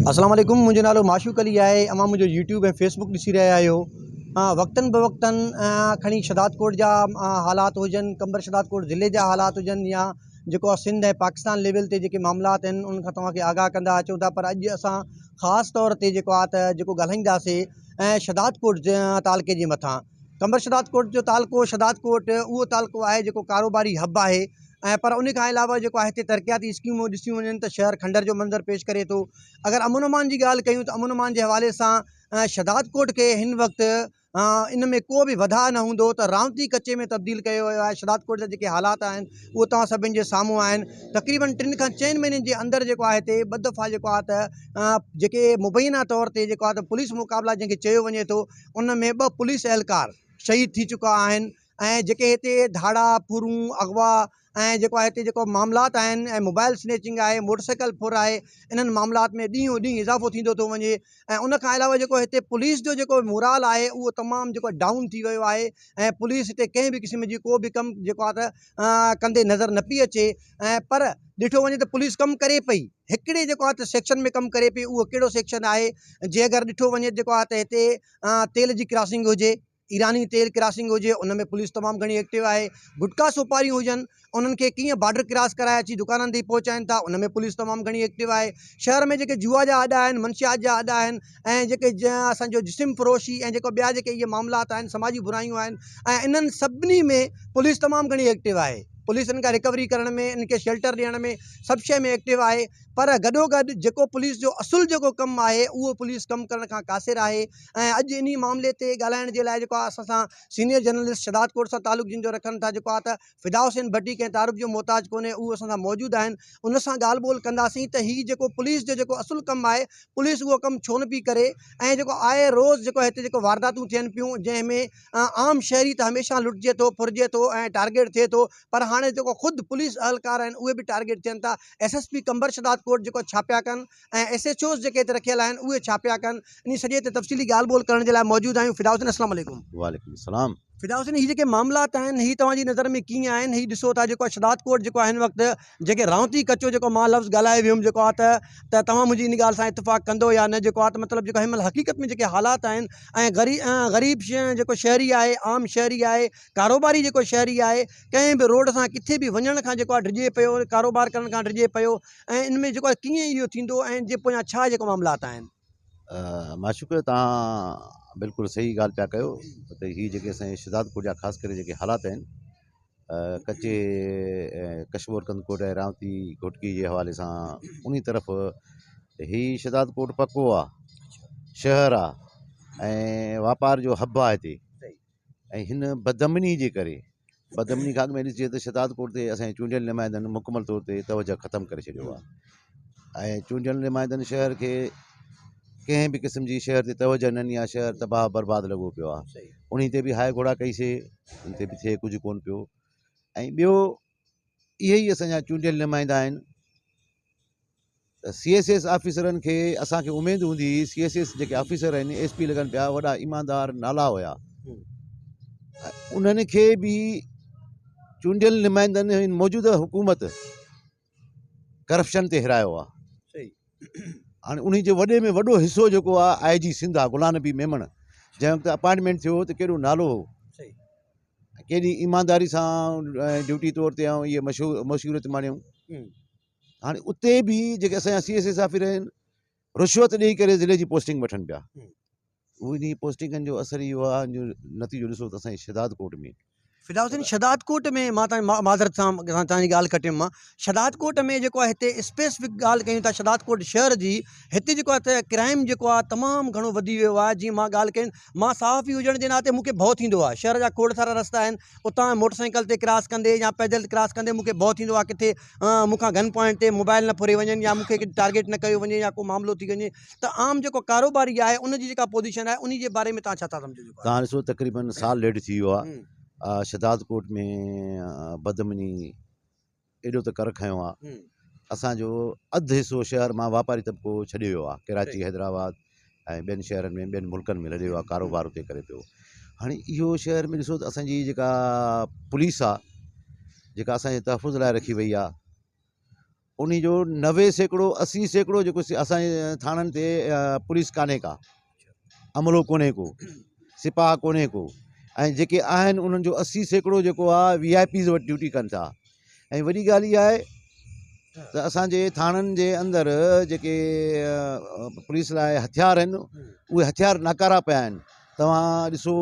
अस्सलाम वालेकुम। मुंहिंजो नालो माशूक अली आहे। अवां मुंहिंजो यूट्यूब ऐं फेसबुक ॾिसी रहिया आहियो। वक़्तनि बवक़्तनि खणी शदात कोट जा हालात हुजनि, कंबर शदात कोट ज़िले जा हालात हुजनि, या जेको आहे सिंध ऐं पाकिस्तान लेवल ते जेके मामलात आहिनि उन खां तव्हांखे आगाह कंदा अचूं था। पर अॼु असां ख़ासि तौर ते जेको आहे त जेको ॻाल्हाईंदासीं ऐं शदात कोट तालुके जे मथां। कंबर शदात कोट जो तालुको शदात कोट उहो तालुको आहे जेको कारोबारी हब आहे। पर उन खां अलावा जेको आहे हिते तरक़ियाती स्कीमूं ॾिसियूं वञनि त शहर खंडर जो मंज़र पेश करे थो। अगर अमन अमान की ॻाल्हि कयूं त अमन अमान के हवाले से शदात कोट के हिन वक्त इन में को भी वधा न होंदो त रावती कच्चे में तब्दील किया वियो आहे। शदात कोट के हालात आहिनि उहो तव्हां सभिनि जे साम्हूं आहिनि। तक़रीबन 3 खां 4 महीननि के अंदर जेको आहे हिते ॿ दफ़ा जेको आहे त जेके मुबैना तौर ते जेको आहे त पुलिस मुक़ाबला जंहिंखे चयो वञे थो, उन में 2 पुलिस एहलकार शहीद थी चुका आहिनि। ऐं जेके हिते धाड़ा पुरूं अगवा ऐं जेको आहे हिते जेको मामलात आहिनि ऐं मोबाइल स्नैचिंग आहे, मोटरसाइकिल फुर आहे, इन्हनि मामलात में ॾींहों ॾींहुं इज़ाफ़ो थींदो थो वञे। ऐं उन खां अलावा जेको हिते पुलिस जो जेको मुराल आहे उहो तमामु जेको डाउन थी वियो आहे। ऐं पुलिस हिते कंहिं बि क़िस्म जी को बि कमु जेको आहे त कंदे नज़र न पई अचे। पर ॾिठो वञे त पुलिस कमु करे पई, हिकिड़े जेको आहे त सेक्शन में कमु करे पई। उहो कहिड़ो सेक्शन आहे? जे अगरि ॾिठो वञे जेको आहे त हिते तेल जी क्रॉसिंग हुजे, ईरानी तेल क्रॉसिंग हुजे, उन में पुलिस तमामु घणी एक्टिव आहे। गुटका सुपारियूं हुजनि, उन्हनि खे कीअं बॉर्डर क्रॉस कराए अची दुकाननि ते पहुचाइनि था, उन में पुलिस तमामु घणी एक्टिव आहे। शहर में जेके जुआ जा अॾा आहिनि, मंशियात जा अॾा आहिनि, ऐं जेके असांजो जिस्म फरोशी ऐं जेको ॿिया जेके इहे मामलात आहिनि, समाजी बुराइयूं आहिनि, ऐं इन्हनि सभिनी में पुलिस तमामु घणी एक्टिव आहे। पुलिस इनका रिकवरी करण में, इनके शेल्टर ॾियण में, सभु शइ में एक्टिव आहे। पर गॾोगॾु जेको पुलिस जो असुल जेको कमु आहे उहो पुलिस कमु करण खां क़ासिर आहे। ऐं अॼु इन मामले ते ॻाल्हाइण जे लाइ जेको आहे असां सीनियर जर्नलिस्ट शदात कोट सां तालुक़ु जिन जो रखनि था, जेको आहे त फिदा हुसैन भट्टी कंहिं तारुफ़ जो मोहताज कोन्हे, उहो असां सां मौजूदु आहिनि। उन सां ॻाल्हि ॿोल कंदासीं त हीउ जेको पुलिस जो जेको असुल कमु आहे, पुलिस उहो कमु छो न पई करे। ऐं जेको आहे रोज़ जेको हिते जेको वारदातूं थियनि पियूं, जंहिंमें आम शहरी त हमेशह लुटिजे थो, फुरिजे थो ऐं टारगेट थिए थो। पर हाणे जेको ख़ुदि पुलिस एहलकार आहिनि उहे बि टारगेट थियनि था। SSP कंबर शदात कोट जेको छापिया कनि ऐं SHOs जेके हिते रखियल आहिनि उहे छापिया कनि। इन सॼे ते तफ़सीली ॻाल्हि ॿोल करण जे लाइ मौजूदु आहियूं। फिदा हुसैन, अस्सलाम वालेकुम। वालेकुम सलाम। फिदा हुसैन, हीअ जेके मामलात आहिनि हीअ तव्हांजी नज़र में कीअं आहिनि? हीअ ॾिसो था जेको शदात कोट जेको आहे हिन वक़्तु जेके रावती कचो जेको मां लफ़्ज़ ॻाल्हाए वियुमि, जेको आहे त तव्हां मुंहिंजी इन ॻाल्हि सां इतफ़ाक़ कंदो या न, जेको आहे त मतिलबु जेको हिन महिल हक़ीक़त में जेके हालात आहिनि ऐं ग़रीब जेको शहरी आहे, आम शहरी आहे, कारोबारी जेको शहरी आहे, कंहिं बि रोड सां किथे बि वञण खां जेको आहे डिॼे पियो, कारोबार करण खां डिॼे पियो। ऐं इन में जेको आहे कीअं इहो थींदो ऐं जे पोयां छा जेको मामलात आहिनि? माशूक, तव्हां बिल्कुलु सही ॻाल्हि पिया कयो त हीअ जेके असांजे शदात कोट जा ख़ासि करे जेके हालात आहिनि कच्चे कशमोर कंदकोट ऐं रावती घोटकी जे हवाले सां उन तरफ़ हीअ शदात कोट पको आहे, शहर आहे ऐं वापार जो हब आहे हिते। ऐं हिन बदअमनी जे करे, बदअमनी खां अॻु में ॾिसिजे त शदात कोट ते असांजे चूंडियल नुमाइंदनि मुकमल तौर ते तवजह ख़तमु करे छॾियो आहे। ऐं चूंडियल नुमाइंदनि शहर खे कंहिं बि क़िस्म जी शहर ते तवजह न ॾिनी आहे। शहर तबाह बर्बाद लॻो पियो आहे। उन ते बि हाय घोड़ा कईसीं, उन ते बि थिए कुझु कोन पियो। ऐं ॿियो इहे ई असांजा चूंडियल नुमाइंदा आहिनि त CSS ऑफिसरनि खे असांखे उमेद हूंदी हुई, CSS जेके ऑफिसर आहिनि, SP लॻनि पिया, वॾा ईमानदार नाला हुया। उन्हनि खे बि चूंडियल नुमाइंदनि मौजूदा हुकूमत करप्शन ते हिरायो आहे। हाणे उन जे वॾे में वॾो हिसो जेको आहे IG सिंध आहे, गुलाम नबी मेमण, जंहिं वक़्तु अपॉइंटमेंट थियो त केॾो नालो हो, केॾी ईमानदारी सां ड्यूटी तौर ते ऐं इहे मशहूरियत माणियूं। हाणे उते बि जेके असांजा CSS ऑफिसर आहिनि रिश्वत ॾेई करे ज़िले जी पोस्टिंग वठनि पिया। उन पोस्टिंगनि जो असरु इहो आहे, जो नतीजो ॾिसो त असांजे शदात कोट में। फिदा हुसैन, शदात कोट में मां माज़रत सां तव्हांजी ॻाल्हि कटियुमि मां। शदात कोट में जेको आहे हिते स्पेसिफिक ॻाल्हि कयूं था शदात कोट शहर जी, हिते जेको आहे त क्राइम जेको आहे तमामु घणो वधी वियो आहे। जीअं मां ॻाल्हि कयूं, मां सहाफ़ी हुजण जे नाते मूंखे भउ थींदो आहे। शहर जा खोड़ सारा रस्ता आहिनि, उतां मोटरसाइकिल ते क्रॉस कंदे या पैदल क्रॉस कंदे मूंखे भउ थींदो आहे किथे मूंखां गन पॉइंट ते मोबाइल न फुरे वञनि या मूंखे टारगेट न कयो वञे या को मामिलो थी वञे। त आम जेको कारोबारी आहे उनजी जेका पोजीशन आहे उन जे बारे में तव्हां छा था सम्झो? तव्हां ॾिसो तक़रीबन साल ॾेढ थी वियो आहे शदात कोट में बदअमनी एॾो त कर खयो आहे। असांजो अधु हिसो शहर मां वापारी तबिको छॾे वियो आहे। कराची, हैदराबाद ऐं ॿियनि शहरनि में, ॿियनि मुल्कनि में लॾे वियो आहे, कारोबार उते करे पियो। हाणे इहो शहर में ॾिसो त असांजी जेका पुलिस आहे, जेका असांजे तहफ़ुज़ लाइ रखी वई आहे, उन जो 90% 80% जेको असांजे थाणनि ते पुलिस कान्हे का, अमलो कोन्हे को, सिपाह कोन्हे को, ऐं जेके आहिनि उन्हनि जो 80% जेको आहे VIPs वटि ड्यूटी कनि था। ऐं वॾी ॻाल्हि इहा आहे त असांजे थाणनि जे अंदरि जेके पुलिस लाइ हथियार आहिनि उहे हथियार नाकारा पिया आहिनि। तव्हां ॾिसो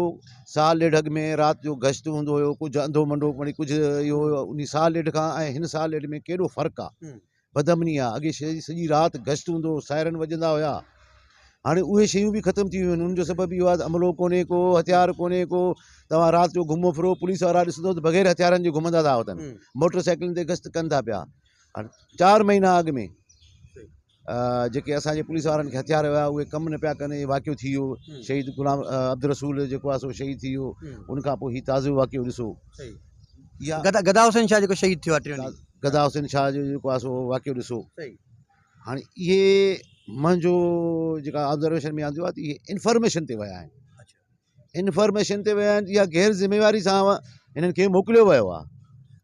साल ॾेढ अॻु में राति जो गश्त हूंदो हुयो, कुझु अंधो मंडो वरी कुझु इहो उन साल ॾेढ खां ऐं हिन साल ॾेढ में केॾो फ़र्क़ु आहे, बदमनी आहे। अॻे सॼी राति गश्त हूंदो, सायरन वॼंदा हुया, हाणे उहे शयूं बि ख़तमु थी वियूं आहिनि। उनजो सबबु इहो आहे त अमलो कोन्हे को, हथियार कोन्हे को। तव्हां राति जो घुमो फिरो, पुलिस वारा ॾिसंदो त बग़ैर हथियारनि जे घुमंदा था वञनि, मोटरसाइकिलनि ते गश्त कनि था पिया। हाणे 4 महीना अॻु में जेके असांजे पुलिस वारनि खे हथियार हुया उहे कमु न पिया कनि, वाक़ियो थी वियो, शहीद गुलाम अब्दुल रसूल जेको आहे सो शहीद थी वियो। उनखां पोइ हीउ ताज़ो वाक़ियो ॾिसो, गदा हुसैन शाह जेको शहीद थियो आहे, गदा हुसैन शाह जो जेको आहे सो वाक़ियो ॾिसो। हाणे इहे मुंहिंजो जेका ऑब्ज़र्वेशन में आंदो आहे त इहे इंफॉर्मेशन ते विया आहिनि, इंफॉर्मेशन ते विया आहिनि। इहा गैर ज़िम्मेवारी सां हिननि खे मोकिलियो वियो आहे।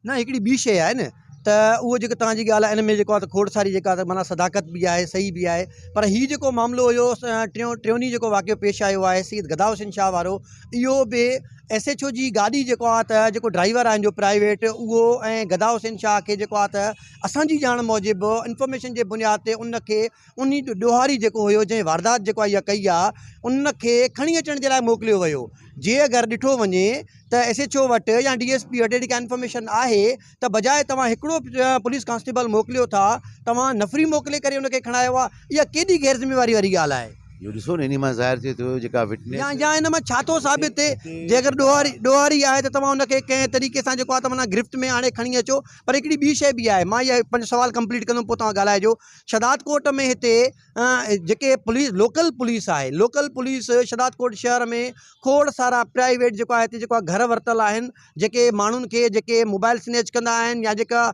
न हिकिड़ी ॿी शइ आहे न त उहो जेको तव्हांजी ॻाल्हि आहे, इन में जेको आहे त खोड़ सारी जेका माना सदाकत बि आहे, सही बि आहे। पर हीउ जेको मामिलो हुयो टियों जेको वाक़ियो पेश आयो आहे सैयद गदा हुसैन शाह वारो, इहो बि SHO जी गाॾी जेको आहे त जेको ड्राइवर आहे जो प्राइवेट उहो ऐं गदा हुसैन शाह खे जेको आहे त असांजी ॼाण मूजिबि इंफॉर्मेशन जे बुनियाद ते उनखे उन ॾोहारी जेको हुयो जंहिं वारदात जेको आहे इहा कई आहे उनखे खणी अचण जे लाइ मोकिलियो वियो। जे अगरि ॾिठो वञे त SHO वटि या DSP वटि जेका इंफॉर्मेशन आहे त बजाए तव्हां हिकिड़ो पुलिस कांस्टेबल मोकिलियो था, तव्हां नफ़री मोकिले करे उनखे खणायो आहे, इहा केॾी गैर ज़िम्मेवारी वारी ॻाल्हि आहे। इहो ॾिसो न, इन मां ज़ाहिर थिए थो जेका विटनेस या इन मां छा थो साबित थिए। जे अगरि ॾोहारी आहे त तव्हां उनखे कंहिं तरीक़े सां जेको आहे त माना गिरफ़्त में हाणे खणी अचो। पर हिकिड़ी ॿी शइ बि आहे, मां इहा 5 सवाल कंप्लीट कंदुमि पोइ तव्हां ॻाल्हाइजो। शदात कोट में हिते जेके पुलिस लोकल पुलिस आहे, लोकल पुलिस शदात कोट शहर में खोड़ सारा प्राइवेट जेको आहे हिते जेको आहे घर वरितल आहिनि, जेके माण्हुनि खे जेके मोबाइल स्नैच कंदा आहिनि या जेका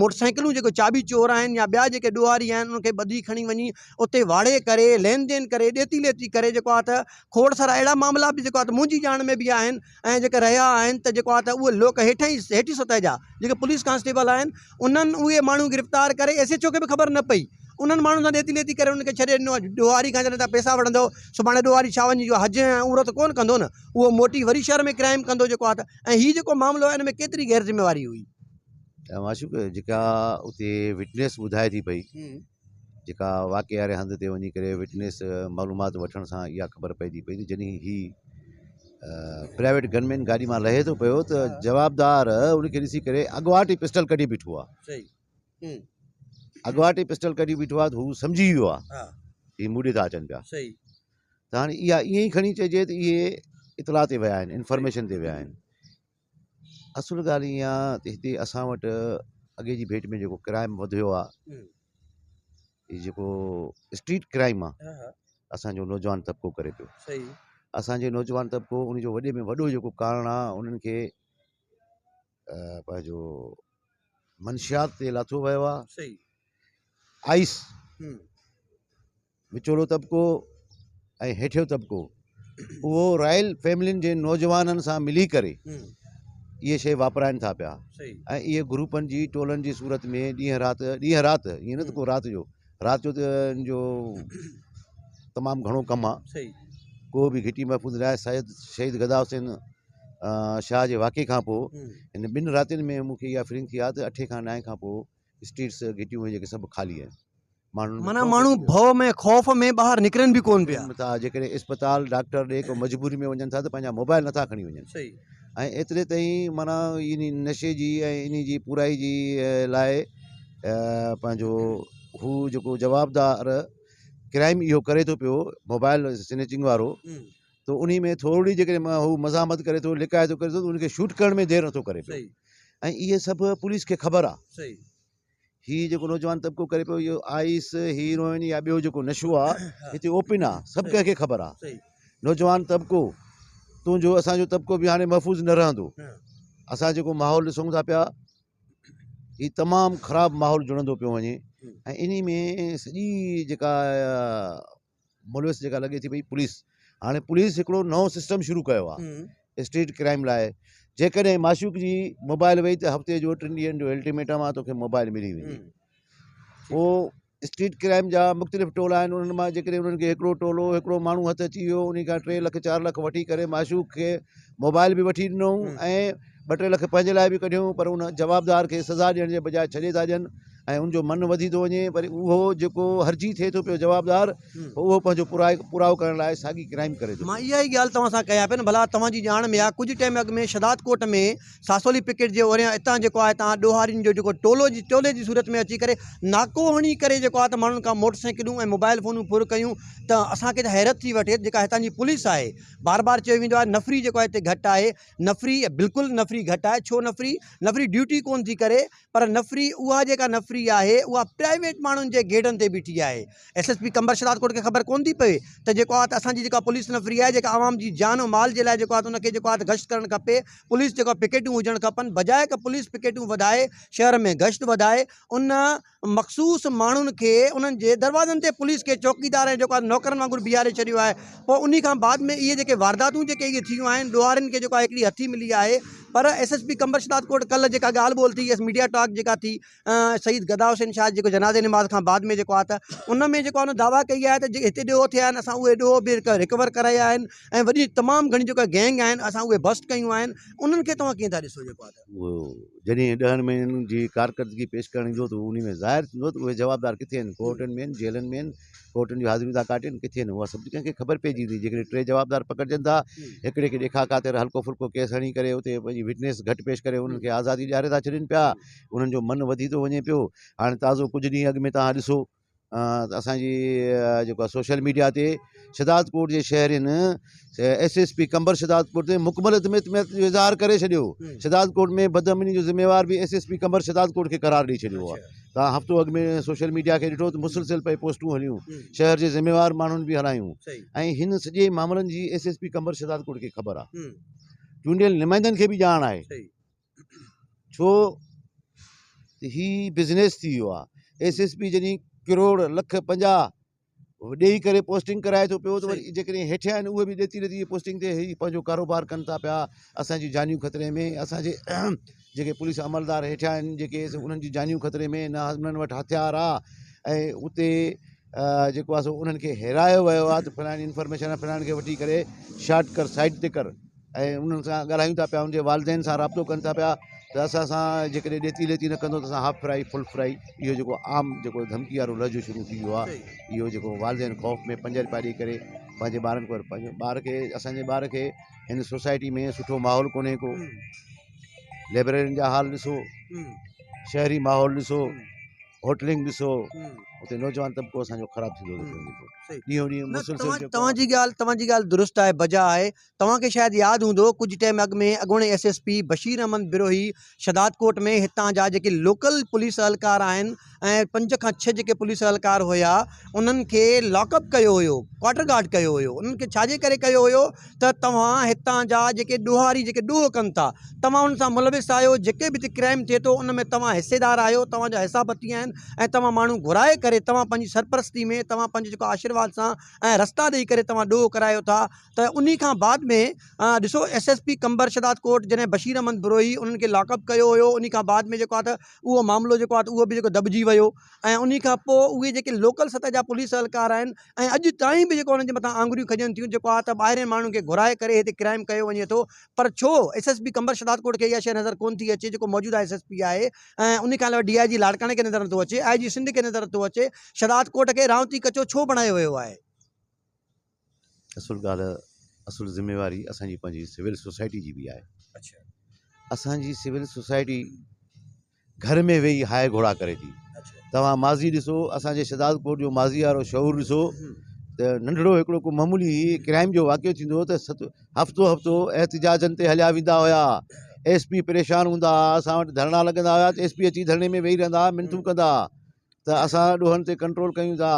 मोटरसाइकिलूं जेको चाबी चोर आहिनि या ॿिया जेके ॾोहारी आहिनि उनखे ॿधी खणी वञी उते वाड़े करे लेन देन करे ॾेती लेती करे जेको आहे त खोड़ सारा अहिड़ा मामला बि जेको आहे त मुंहिंजी ॼाण में बि आहिनि। ऐं जेके रहिया आहिनि त जेको आहे त उहे लोक हेठि सतह जा जेके पुलिस कांस्टेबल आहिनि उन्हनि उहे माण्हू गिरफ़्तार करे SHO खे बि ख़बर न पई, उन्हनि माण्हुनि सां ॾेती लेती करे उनखे छॾे ॾिनो। ॾोहारी खां जॾहिं तव्हां पैसा वठंदव, सुभाणे ॾोहारी छा वञी जो हज ऐं उम्रत कोन कंदो न, उहो मोटी वरी शहर में क्राइम कंदो जेको आहे त। ऐं हीउ जेको मामिलो आहे इन में केतिरी गैर ज़िम्मेवारी हुई। माशूक जेका उते विटनेस ॿुधाए थी पई, जेका वाक़े वारे हंध ते वञी करे विटनेस मालूमात वठण सां इहा ख़बर पइजी पई त जॾहिं ही प्राइवेट गनमैन गाॾी मां लहे थो पियो त जवाबदार उनखे ॾिसी करे अॻुवाट ई पिस्टल कढी बीठो आहे। अॻुवाट ई पिस्टल कढी बीठो आहे त हू सम्झी वियो आहे हीअ मूं ॾे था अचनि पिया। त हाणे इहा ईअं ई खणी चइजे त इहे इतला ते विया आहिनि, इंफॉर्मेशन ते विया आहिनि। असुल ॻाल्हि ईअं आहे त हिते असां वटि अॻे जी भेट में जेको क्राइम वधियो आहे, हीउ जेको स्ट्रीट क्राइम आहे, असांजो नौजवान तबिको करे पियो। असांजे नौजवान तबिको उनजो वॾे में वॾो जेको कारण आहे उन्हनि खे पंहिंजो मंशियात ते लाथो वियो आहे। आइस विचोलो तबिको ऐं हेठियो तबिको उहो रॉयल फैमिलियुनि जे नौजवाननि सां मिली करे इहे शइ वापराइनि था पिया। ऐं इहे ग्रुपनि जी टोलनि जी सूरत में ॾींहं राति ईअं न त को राति जो जो तमामु घणो कमु आहे। को बि घिटी महफ़ूज़ न आहे। शहीद गदा हुसैन शाह जे वाक़े खां पोइ हिन 2 रातियुनि में मूंखे इहा फीलिंग थी आहे त 8 खां 9 खां पोइ स्ट्रीट्स घिटियूं जेके सभु ख़ाली आहिनि। माण्हू भउ में खौफ़ में ॿाहिरि निकिरनि बि कोन पिया था। जेकॾहिं इस्पताल डॉक्टर ॾे को मजबूरी में वञनि था त पंहिंजा मोबाइल नथा खणी वञनि। ऐं एतिरे ताईं माना इन नशे जी ऐं इन जी पुराई जी लाइ पंहिंजो हू जेको जवाबदार क्राइम इहो करे थो पियो मोबाइल स्नैचिंग वारो, त उन में थोरी जेकॾहिं हू मज़ामत करे थो, लिकाए थो करे थो, त उनखे शूट करण में देरि नथो करे पियो। ऐं इहे सभु पुलिस खे ख़बर आहे। हीउ जेको नौजवान तबिको करे पियो, इहो आइस हीरोइन या ॿियो जेको नशो आहे हिते ओपन आहे, सभु कंहिंखे ख़बर आहे। नौजवान तबिको तुंहिंजो असांजो तबिको बि हाणे महफ़ूज़ न रहंदो। असां जेको माहौल ॾिसूं था पिया, हीउ तमामु ख़राबु माहौल जुड़ंदो पियो वञे। ऐं इन में सॼी जेका मुलविस जेका लॻे थी पई पुलिस, हाणे पुलिस हिकिड़ो नओं सिस्टम शुरू कयो आहे स्ट्रीट क्राइम लाइ। जेकॾहिं माशूक जी मोबाइल वई त हफ़्ते जो 3 ॾींहंनि जो अल्टीमेटम आहे, तोखे मोबाइल मिली वेंदी। वो स्ट्रीट क्राइम जा मुख़्तलिफ़ टोला आहिनि उन्हनि मां जेकॾहिं उन्हनि खे हिकिड़ो टोलो हिकिड़ो माण्हू हथु अची वियो उन खां 3 लख 4 लख वठी करे माशूक खे मोबाइल बि वठी ॾिनऊं ऐं 2-3 लख पंहिंजे लाइ बि कढियूं पर उन जवाबदार खे सज़ा ॾियण जे बजाए छॾे था ॾियनि ऐं उनजो मन वधी थो वञे पर उहो जेको हर्जी थिए थो पियो जवाबदार उहो पंहिंजो पुराओ करण लाइ साॻी क्राइम करे थो मां इहा ई ॻाल्हि तव्हां सां कयां पियो न भला तव्हांजी ॼाण में आहे कुझु टाइम अॻु में शदात कोट में सासोली पिकेट जे ओरियां हितां जेको आहे तव्हां ॾोहारियुनि जो जेको टोले जी सूरत में अची करे नाको हणी करे जेको आहे त माण्हुनि खां मोटरसाइकिलूं ऐं मोबाइल फ़ोनूं फुर कयूं त असांखे त हैरत थी वठे जेका हितां जी पुलिस आहे बार बार चयो वेंदो आहे नफ़री जेको आहे हिते घटि आहे नफ़री बिल्कुलु नफ़री घटि आहे छो नफ़री ड्यूटी कोन थी करे पर नफ़री उहा जेका नफ़री आहे उहा प्राइवेट माण्हुनि जे गेडनि ते बीठी आहे SSP कंबर शदात कोट खे ख़बर कोन थी पए त जेको आहे त असांजी जेका पुलिस नफ़री आहे जेका आवाम जी जान ऐं माल जे लाइ जेको आहे त उनखे जेको आहे त गश्त करणु खपे पुलिस जेको पिकेटूं हुजणु खपनि बजाए कि पुलिस पिकेटूं वधाए शहर में गश्त वधाए उन मख़सूस माण्हुनि खे उन्हनि जे दरवाज़नि ते पुलिस खे चौकीदार ऐं जेको आहे नौकरनि वांगुरु बीहारे छॾियो आहे पोइ उन खां बाद में इहे जेके वारदातूं जेके इहे थियूं आहिनि ॾोहारियुनि खे जेको आहे हिकिड़ी हथी मिली आहे पर SSP कंबर शदात कोट कल्ह जेका ॻाल्हि ॿोल थी मीडिया टॉक जेका थी शहीद गदा हुसैन शाह जेको जनाज़े नमाज़ खां बाद में जेको आहे त उन में जेको आहे दावा कई आहे त हिते ॾोह थिया आहिनि असां उहे ॾोह बि रिकवर कराया आहिनि ऐं वॾी तमामु घणी जेका गैंग आहिनि असां उहे बस्ट कयूं आहिनि उन्हनि खे तव्हां कीअं था ॾिसो जेको आहे उहो जॾहिं 10 महीननि जी कारकर्दगी पेश करण ईंदो त उन में ज़ाहिर थींदो त उहे जवाबदार किथे आहिनि कोर्टनि में आहिनि जेलनि में आहिनि कोर्टनि जूं हाज़िरियूं था काटनि किथे आहिनि उहा सभु कंहिंखे ख़बर पइजी थी जेकॾहिं 3 जवाबदार पकड़जनि था हिकिड़े खे ॾेखा ख़ातिर हल्को फुल्को केस हणी करे उते पंहिंजी विटनेस घटि पेश करे उन्हनि खे आज़ादी ॾियारे था छॾनि पिया उन्हनि जो मन वधी थो वञे पियो हाणे ताज़ो कुझु ॾींहं अॻु में तव्हां ॾिसो असांजी जेको आहे सोशल मीडिया ते शदात कोट जे शहरियुनि SSP कंबर शदात कोट ते मुकमल इतमिद जो इज़हार करे छॾियो शदात कोट में बदअमनी जो ज़िम्मेवार बि SSP कंबर शदात कोट खे करार ॾेई छॾियो आहे तव्हां हफ़्तो अॻु में सोशल मीडिया खे ॾिठो त मुसलसिल पई पोस्टूं हलियूं शहर जे ज़िम्मेवार माण्हुनि बि हलायूं ऐं हिन सॼे मामलनि जी SSP कंबर शदात कोट खे ख़बर आहे चूंडियल नुमाइंदनि खे बि ॼाण आहे छो ही बिज़नेस थी वियो आहे SSP जॾहिं करोड़ लख 50 ॾेई करे पोस्टिंग कराए थो पियो त वरी जेकॾहिं हेठियां आहिनि उहे बि ॾेती ॾेती पोस्टिंग ते ही पंहिंजो कारोबार कनि था पिया असांजी जानियूं ख़तरे में असांजे जेके पुलिस अमलदार हेठियां आहिनि जेके उन्हनि जी जानियूं ख़तरे में न उन्हनि वटि हथियार आहे ऐं उते जेको आहे सो उन्हनि खे हिरायो वियो आहे त फलाणी इंफॉर्मेशन फलाणे खे वठी करे शार्ट कर साइड ते कर ऐं उन्हनि सां ॻाल्हायूं था पिया उनजे वालदेन सां राब्तो कनि था पिया त असां सां जेकॾहिं ॾेती लेती न कंदो त असां हाफ फ्राई फुल फ्राई इहो जेको आम जेको धमकी वारो लहजो शुरू थी वियो आहे इहो जेको वालदेन ख़ौफ़ में 5 रुपया ॾेई करे पंहिंजे ॿारनि पर पंहिंजे ॿार खे असांजे ॿार खे हिन सोसाइटी में सुठो माहौल कोन्हे को लाइब्रेरियुनि जा हाल ॾिसो शहरी माहौल ॾिसो होटलिंग ॾिसो उते नौजवान तबिको असांजो ख़राबु थींदो ॾींहों ॾींहुं मुसलसिल तव्हांजी ॻाल्हि दुरुस्त आहे बजा आहे तव्हांखे शायदि यादि हूंदो कुझु टाइम अॻु में अॻूणे SSP बशीर अहमद बिरोही शदात कोट में हितां जा जेके लोकल पुलिस एहलकार आहिनि ऐं 5 खां 6 जेके पुलिस एहलकार हुया उन्हनि खे लॉकअप कयो हुयो क्वार्टर गार्ड कयो हुयो उन्हनि खे छाजे करे कयो हुयो त तव्हां हितां जा जेके ॾोहारी जेके ॾोह कनि था तव्हां उन सां मुलविस आहियो जेके बि हिते क्राइम थिए थो उन में तव्हां हिसेदार आहियो तव्हांजा हिसाबती आहिनि ऐं तव्हां माण्हू घुराए करे तव्हां पंहिंजी सरपरस्ती में तव्हां पंहिंजे जेको आशीर्वाद सां ऐं रस्ता ॾेई करे तव्हां ॾोह करायो था त उन खां बाद में ॾिसो SSP कंबर शदात कोट जॾहिं बशीर अहमद बिरोही उन्हनि खे लॉकअप कयो हुयो उन खां बाद में जेको आहे त उहो मामिलो जेको आहे त उहो बि जेको दॿिजी वियो ऐं उन खां पोइ उहे जेके लोकल सतह जा पुलिस एहलकार आहिनि ऐं अॼु ताईं बि जेको उन्हनि जे मथां आङुरियूं खजनि थियूं जेको आहे त ॿाहिरि माण्हुनि खे घुराए करे हिते क्राइम कयो वञे थो पर छो SSP कंबर शदात कोट खे इहा शइ नज़र कोन थी अचे जेको मौजूदा SSP आहे ऐं उन खां अलावा DIG लाड़काणे खे नज़र नथो अचे IG सिंध खे नज़र नथो अचे शदात कोट खे रावती कचो छो बणायो वियो आहे असुल ॻाल्हि असुल ज़िम्मेवारी असांजी पंहिंजी सिविल सोसाइटी जी बि आहे असांजी सिविल सोसाइटी घर में वेही हाय घोड़ा करे थी तव्हां माज़ी ॾिसो असांजे शदात कोट जो माज़ी वारो शहूर ॾिसो त नंढड़ो हिकिड़ो को मामूली क्राइम जो वाक़ियो थींदो त हफ़्तो हफ़्तो एहतिजाजनि ते हलिया वेंदा हुया SP परेशान हूंदा असां वटि धरना लॻंदा हुया त SP अची धरणे में वेही रहंदा मिनतूं कंदा त असां ॾोहनि ते कंट्रोल कयूं था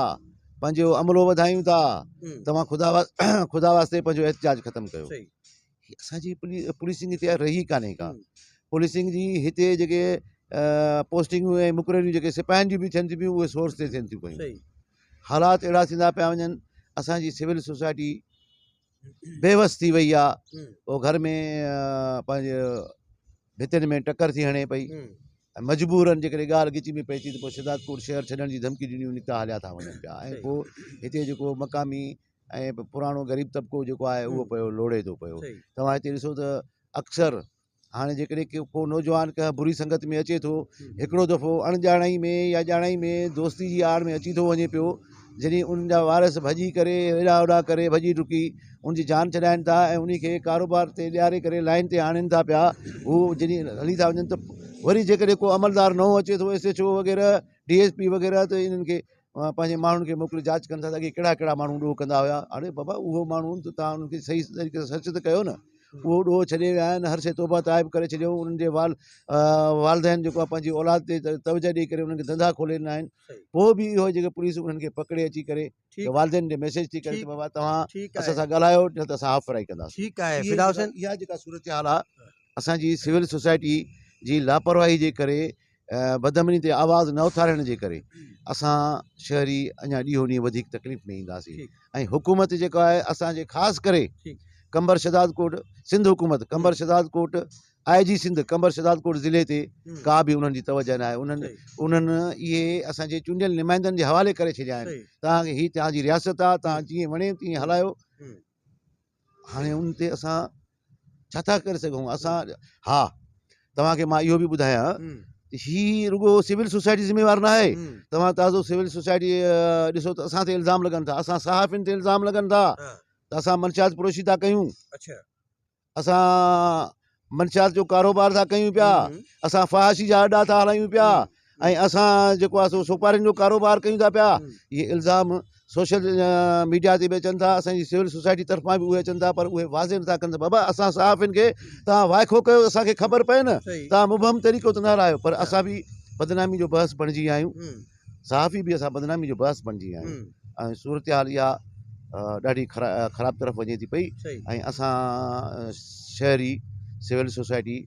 पंहिंजो अमलो वधायूं था तव्हां ख़ुदा वास्ते पंहिंजो एहतिजाज ख़तमु कयो असांजी पुलिसिंग हिते रही कान्हे का पुलिसिंग जी हिते जेके पोस्टिंगूं ऐं मुक़ररियूं जेके सिपाहियुनि जी बि थियनि थियूं पियूं उहे सोर्स ते थियनि थियूं पियूं हालात अहिड़ा थींदा पिया वञनि असांजी सिविल सोसाइटी बेवस थी वई आहे पोइ घर में पंहिंजे भितियुनि में टकर थी हणे पई मजबूरन जेकॾहिं ॻाल्हि गिची में पए थी त पोइ शहदादकोट शहर छॾण जी धमकी ॾिनियूं निकिता हलिया था वञनि पिया ऐं सही पोइ हिते जेको मक़ामी ऐं पुराणो ग़रीब तबिको जेको आहे उहो पियो लोड़े थो पियो। सही तव्हां हिते ॾिसो त अक्सर हाणे जेकॾहिं को नौजवान कंहिं बुरी संगत में अचे थो, हिकिड़ो दफ़ो अणॼाणाई में या ॼाणाई में दोस्ती जी आड़ में अची थो वञे पियो, जॾहिं उन जा वारस भॼी करे हेॾा होॾा करे भॼी डुकी उनजी जान छॾाइनि था ऐं उन खे कारोबार ते ॾियारे करे लाइन ते आणनि था पिया, हू जॾहिं हली था वञनि त वरी जेकॾहिं को अमलदार नओं अचे थो SHO वग़ैरह DSP वग़ैरह त इन्हनि खे पंहिंजे माण्हुनि खे मोकिले जांच कनि था त अॻे कहिड़ा कहिड़ा माण्हू ॾोह कंदा हुआ। अरे बाबा उहो माण्हू त तव्हां उनखे सही तरीक़े सां सर्च त कयो न, उहो ॾोह छॾे विया आहिनि, हर शइ तौबा ताइब करे छॾियो, उन्हनि जे वालदेन जेको आहे पंहिंजी औलाद ते तवजह ॾेई करे उन्हनि खे धंधा खोले ॾिना आहिनि। पोइ बि इहो जेके पुलिस उन्हनि खे पकिड़े अची करे वालदेन ॾे मैसेज थी करे त बाबा तव्हां असां सां ॻाल्हायो न त असां हाफ फ्राई कंदासीं। ठीकु आहे फिदा हुसैन। इहा जेका सूरत हाल आहे असांजी सिविल सोसाइटी जी लापरवाही जे करे, बदमनी ते आवाज़ न उथारण जे करे असां शहरी अञा ॾींहों ॾींहुं वधीक तकलीफ़ में ईंदासीं। ऐं हुकूमत जेका आहे असांजे ख़ासि करे कंबर शहदादकोट सिंध हुकूमत कंबर शहदादकोट IG सिंध कंबर शहदादकोट ज़िले ते का बि उन्हनि जी तवजह न आहे। उन्हनि इहे असांजे चूंडियल नुमाइंदनि जे हवाले करे छॾिया आहिनि, तव्हांखे हीअ तव्हांजी रियासत आहे, तव्हां जीअं वणे तीअं हलायो। हाणे उन ते असां छा था करे सघूं असां? हा, तव्हांखे मां इहो बि ॿुधायां ही रुगो सिविल सोसाइटी ज़िम्मेवार न आहे। तव्हां ताज़ो सिविल सोसाइटी ॾिसो त असां ते इल्ज़ाम लॻनि था, असां सहाफ़ियुनि ते इल्ज़ाम लॻनि था त असां मनशियात परोशी था कयूं, असां मनशियात जो कारोबार था कयूं पिया, असां फहाशी जा अॾा था हलायूं पिया ऐं असां जेको आहे सो सुपारियुनि जो कारोबार कयूं था पिया। इहे इल्ज़ाम सोशल मीडिया ते बि अचनि था, असांजी सिविल सोसाइटी तरफ़ां बि उहे अचनि था, पर उहे वाज़े नथा कनि त बाबा असां सहाफ़ियुनि खे तव्हां वाइखो कयो, असांखे ख़बर पए न, तव्हां मुबहम तरीक़ो त न हलायो। पर असां बि बदनामी जो बहस बणिजी विया आहियूं, सहाफ़ी बि असां बदनामी जो बहस बणिजी विया आहियूं ऐं सूरत हाल इहा ॾाढी ख़राब तरफ़ वञे थी पई। ऐं असां शहरी सिविल सोसाइटी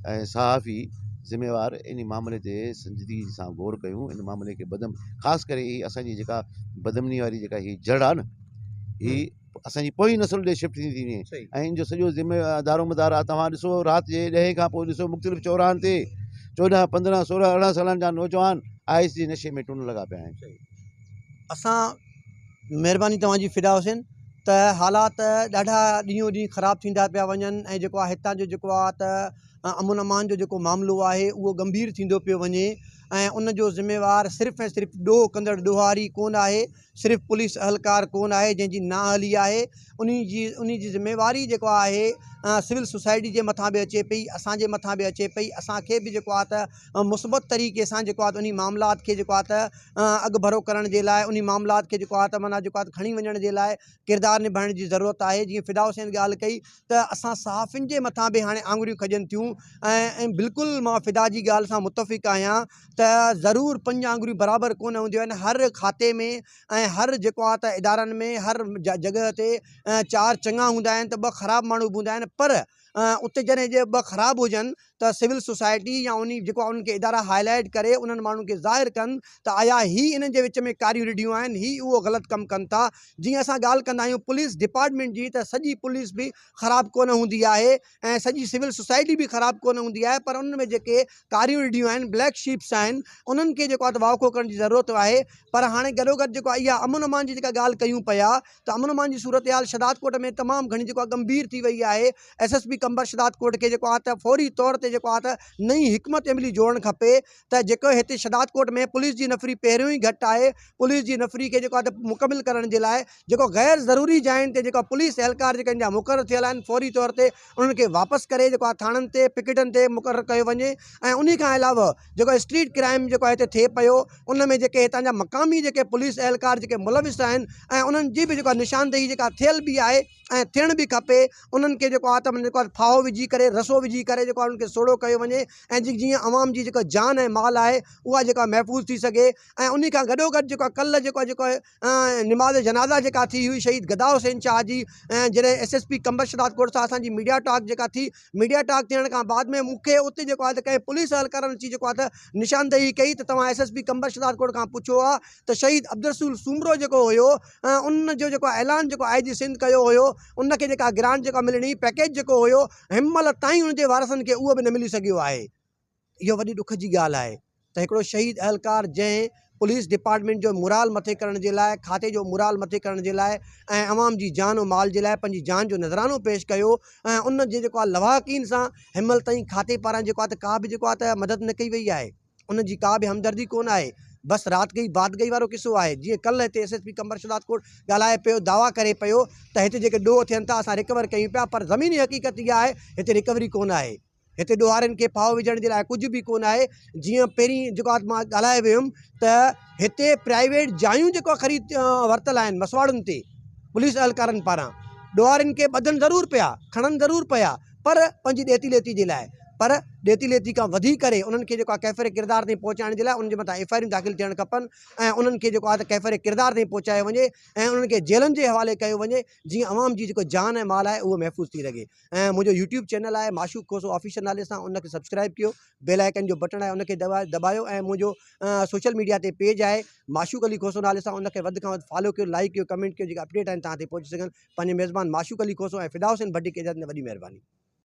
ऐं सहाफ़ी ज़िम्मेवार इन मामले ते संजीदगी सां गौर कयूं। इन मामले खे ख़ासि करे ही असांजी जेका बदमनी वारी जेका ही जड़ आहे न, ही असांजी पोइ नसुल ॾे शिफ्ट थी वञे ऐं इन जो सॼो दारोमदार आहे। तव्हां ॾिसो राति जे 10 खां पोइ ॾिसो मुख़्तलिफ़ चौराहनि ते 14, 15, 16, 18 सालनि जा नौजवान आइस जे नशे में टुन लॻा पिया आहिनि। असां महिरबानी तव्हांजी फिदा हुसैन त हालात ॾाढा ॾींहों ॾींहुं ख़राबु थींदा पिया वञनि ऐं जेको आहे हितां जो जेको आहे त अमन अमान जो जेको मामिलो आहे उहो गंभीर थींदो पियो वञे ऐं उन जो ज़िम्मेवार सिर्फ़ु ऐं सिर्फ़ु ॾोह कंदड़ ॾोहारी कोन आहे, सिर्फ़ु पुलिस अहलकार कोन आहे जंहिंजी नाअहली आहे, उन जी ज़िम्मेवारी जेको आहे सिविल सोसाइटी जे मथां बि अचे पई, असांजे मथां बि अचे पई। असांखे बि जेको आहे त मुस्बत तरीक़े सां जेको आहे त उन मामलात खे जेको आहे त अॻु भरो करण जे लाइ, उन मामलात खे जेको आहे त माना जेको आहे खणी वञण जे लाइ किरदारु निभाइण जी ज़रूरत आहे। जीअं फिदा हुसैन ॻाल्हि कई त असां सहाफ़ियुनि जे मथां बि हाणे आङुरियूं खॼनि थियूं ऐं बिल्कुलु मां फिदा जी ॻाल्हि सां मुतफ़िक़ आहियां त ज़रूरु 5 आङुरियूं बराबरि कोन हूंदियूं आहिनि। हर खाते में ऐं हर जेको आहे त इदारनि में हर जॻह ते 4 चङा हूंदा आहिनि त 2 ख़राबु माण्हू बि हूंदा आहिनि। पर उते जॾहिं जे 2 ख़राबु हुजनि त सिविल सोसाइटी या उन जेको आहे उनखे इदारा हाईलाइट करे उन्हनि माण्हुनि खे ज़ाहिर कनि त आया ही इन्हनि जे विच में कारियूं रिढियूं आहिनि, ही उहो ग़लति कमु कनि था। जीअं असां ॻाल्हि कंदा आहियूं पुलिस डिपार्टमेंट जी त सॼी पुलिस बि ख़राबु कोन हूंदी आहे ऐं सॼी सिविल सोसाइटी बि ख़राबु कोन हूंदी आहे, पर उन में जेके कारियूं रिढियूं आहिनि, ब्लैक शीप्स आहिनि, उन्हनि खे जेको आहे त वाखो करण जी ज़रूरत आहे। पर हाणे गॾोगॾु जेको आहे इहा अमन अमान जी जेका ॻाल्हि कयूं पिया त अमन अमान जी सूरत हाल शहदादकोट में तमामु घणी जेको आहे गंभीर थी वई आहे। SSP कंबर शहदादकोट खे जेको आहे त फौरी तौर ते जेको आहे त नई हिकमत अमली जोड़णु खपे त जेको हिते शहदादकोट में पुलिस जी नफ़री पहिरियों ई घटि आहे, पुलिस जी नफ़री खे जेको आहे त मुकमिल करण जे लाइ जेको गैर ज़रूरी जाइनि ते जेको पुलिस एहलकार जेके जा मुक़ररु थियल आहिनि फौरी तौर ते उन्हनि खे वापसि करे जेको आहे थाणनि ते पिकेटनि ते मुक़ररु कयो वञे। ऐं उन खां अलावा जेको स्ट्रीट क्राइम जेको हिते थिए पियो उन में जेके हितां जा मक़ामी जेके पुलिस एहलकार जेके मुलविस आहिनि ऐं उन्हनि जी बि जेको निशानदेही जेका थियल बि आहे ऐं थियण बि खपे, उन्हनि खे जेको आहे त जेको आहे फाहो विझी करे रसो विझी करे जेको आहे उनखे सोढ़ो कयो वञे ऐं जीअं अवाम जी जेका जान ऐं माल आहे उहा जेका महफ़ूज़ थी सघे। ऐं उन खां गॾोगॾु जेको आहे कल्ह जेको निमाज़ जनाज़ा जेका थी हुई शहीद गदा हुसैन शाह जी, ऐं जॾहिं SSP कंबर शहदादकोट सां असांजी मीडिया टॉक जेका थी, मीडिया टॉक थियण खां बाद में मूंखे उते जेको आहे त कंहिं पुलिस एहलकारनि अची जेको आहे त निशानदेही कई त तव्हां SSP कंबर शहदादकोट खां पुछो आहे त शहीद अब्दुल रसूल सूमरो जेको हुयो उन जो जेको ऐलान जेको IG सिंध कयो हुयो, उनखे जेका ग्रांट जेका मिलणी पैकेज जेको हुयो हिनमहिल ताईं उनजे वारसनि खे उहो बि न मिली सघियो आहे। इहो वॾी ॾुख जी ॻाल्हि आहे त हिकिड़ो शहीद एहलकार जंहिं पुलिस डिपार्टमेंट जो मुराल मथे करण जे लाइ, खाते जो मुराल मथे करण जे लाइ ऐं अवाम जी जान ऐं माल जे लाइ पंहिंजी जान जो नज़रानो पेश कयो ऐं उन जे जेको आहे लवाहकीन सां हिनमहिल ताईं खाते पारां जेको आहे त का बि जेको आहे त मदद न कई वई आहे, उन जी का बि हमदर्दी कोन आहे। बसि राति गई बात गई वारो किसो आहे। जीअं कल्ह हिते एसएसपी कंबर शदात कोट ॻाल्हाए पियो, दावा करे पियो त हिते जेके ॾोह थियनि था असां रिकवर कयूं पिया, पर ज़मीनी हक़ीक़त इहा आहे हिते रिकवरी कोन आहे। हिते ॾोहारियुनि खे फाहो विझण जे लाइ कुझु बि कोन आहे। जीअं पहिरीं जेको आहे मां ॻाल्हाए वियुमि त हिते प्राइवेट जायूं जेको आहे ख़रीद वरितल आहिनि मसवाड़ुनि ते पुलिस एहलकारनि पारां, ॾोहारियुनि खे ॿधनि ज़रूरु पिया, खणनि ज़रूरु पिया, पर पंहिंजी ॾेती लेती जे लाइ। पर ॾेती लेती खां वधी करे उन्हनि खे जेको आहे कैफ़रे किरदार ताईं पहुचाइण जे लाइ उन्हनि जे मथां एफआईआर दाख़िल थियणु खपनि ऐं उन्हनि खे जेको आहे त कैफ़रे किरदार ताईं पहुचायो वञे ऐं उन्हनि खे जेलनि जे हवाले कयो वञे, जीअं अवाम जी जेको जान ऐं माल आहे उहो महफ़ूज़ थी रहे। ऐं मुंहिंजो यूट्यूब चैनल आहे माशूक खोसो ऑफिशियल नाले सां, उनखे सब्सक्राइब कयो, बेल आइकन जो बटन आहे उनखे दबायो ऐं मुंहिंजो सोशल मीडिया ते पेज आहे माशूक अली खोसो नाले सां, उनखे वधि खां वधि फॉलो कयो, लाइक कयो, कमेंट कयो, जेके अपडेट आहिनि तव्हां ते पहुची सघनि। पंहिंजे मेज़बान माशूक अली खोसो ऐं फिदा हुसैन भट्टी खे इजाज़त ॾियो। वॾी महिरबानी।